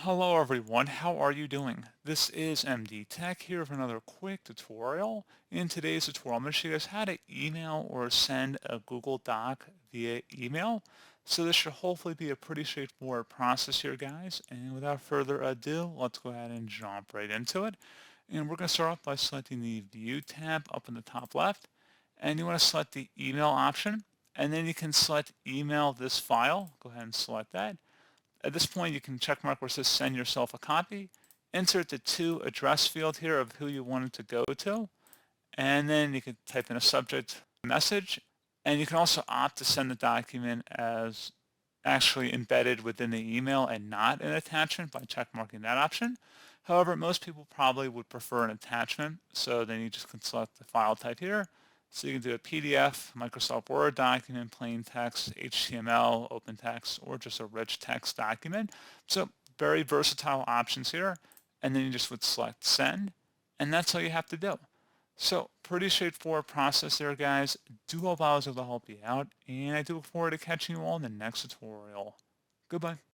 Hello everyone, how are you doing? This is MD Tech here with another quick tutorial. In today's tutorial, I'm going to show you guys how to email or send a Google Doc via email. So this should hopefully be a pretty straightforward process here, guys. And without further ado, let's go ahead and jump right into it. And we're going to start off by selecting the View tab up in the top left. And you want to select the email option. And then you can select email this file. Go ahead and select that. At this point, you can check mark where it says send yourself a copy, insert the to address field here of who you want it to go to, and then you can type in a subject message, and you can also opt to send the document as actually embedded within the email and not an attachment by check marking that option. However, most people probably would prefer an attachment, so then you just can select the file type here. So you can do a PDF, Microsoft Word document, plain text, HTML, open text, or just a rich text document. So very versatile options here. And then you just would select send, and that's all you have to do. So pretty straightforward process there, guys. Do hope I was able to help you out, and I do look forward to catching you all in the next tutorial. Goodbye.